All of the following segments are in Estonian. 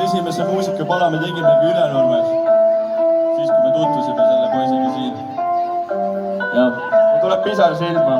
esimese muusikapala me tegimegi Ülenurmes. Siis kui me tutvusime selle poisiga siin. Ja mul tuleb pisar silma.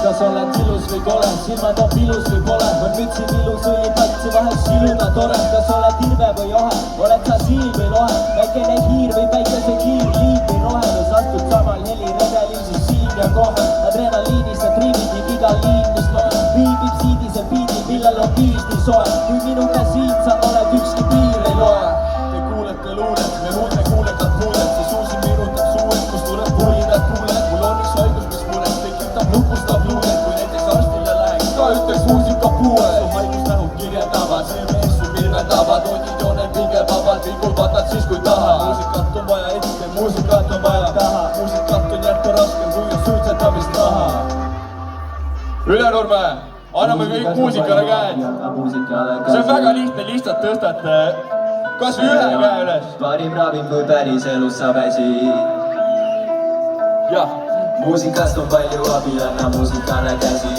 Kas oled ilus või kole, silmad on pilus või pole, on mütsi ilus õli patsi vahel siluda tore. Kas oled hirve või ohe, oled sa siil või lohe, väikene hiir või päikese kiir, liib või rohelus, astud samal heliredelil siis siin ja kohe. Adrenaliinist ja triivid ning igal liin, mis loeb, viibib siidisel biidil, millel on viis nii soe. Kui minuga siin sa oled, ükski piir ei loe. Te kuulete luulet, me muudne kuulekat kuulet, see suusi minutab suuet, kus tuleb pulinat kuulet. Mul on üks haigus, mis muret tekitab, nukustab luulet, kui näiteks arstile läheks, ka ütleks muusika puue. Su haigusnähud kirjeldavad, see mees su pilvendavad, otid joonel pingel vabalt, vilgul vaatad siis kui taha. Muusikat on vaja ette, muusikat on vaja taha, muusikat on jätta raskem kui on suitsetamist raha. Ülenurme, anname kõik muusikale käed. See on väga lihtne, lihtsalt tõstate kas või ühe käe üles. Parim ravim, kui päris elus sa väsid. Jah. Muusikast on palju abi, anna muusikale käsi.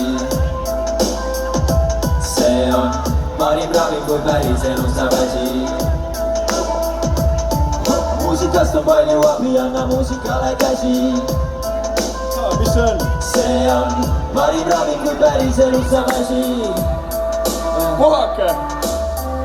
See on parim ravim, kui päris elus sa väsid. Muusikast on palju abi, anna muusikale käsi. Mis see on? See on parim ravim, kui päris elus sa väsid. Puhake!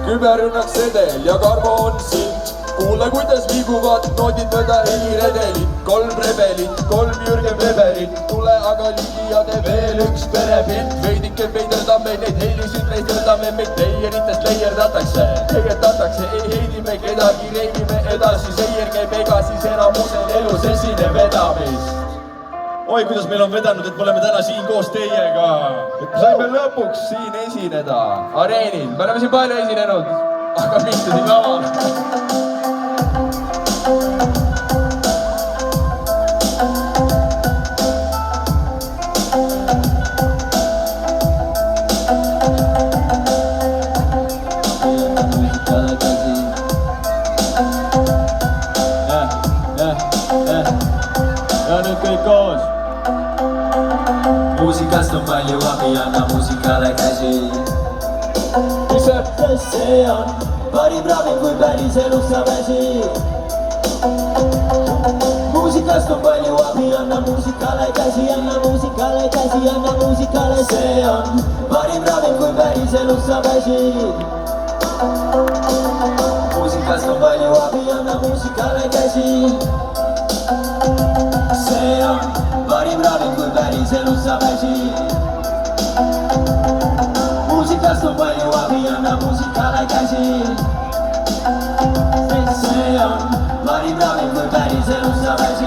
Küberrünnak sedel ja karbo on silt. Kuule, kuidas liiguvad noodid mööda heliredelit. 3 rebelit, 3 Jürgen Weberit. Tule aga ligi ja tee veel üks perepilt. Veidike veiderdame neid helisid, veiderdame meid leieritest leierdatakse. Tegetatakse, ei heidi me kedagi, reivime edasi. Seier käib egasis enamusel elus esineb vedamist. Oi, kuidas meil on vedanud, et me oleme täna siin koos teiega. Et me saime lõpuks siin esineda areenil. Me oleme siin palju esinenud, aga mitte siin laval. Ja nüüd kõik koos. Muusikast on palju abi, anna muusikale käsi. Mis see? See on parim ravim, kui päris elus sa väsid. Muusikast on palju abi, anna muusikale käsi, anna muusikale käsi, anna muusikale. See on parim ravim, kui päris elus sa väsid. Muusikast on palju abi, anna muusikale käsi. See on parim ravim, kui päris elus sa väsid. Muusikast on palju abi, anna muusikale käsi. See on parim ravim, kui päris elus sa väsid.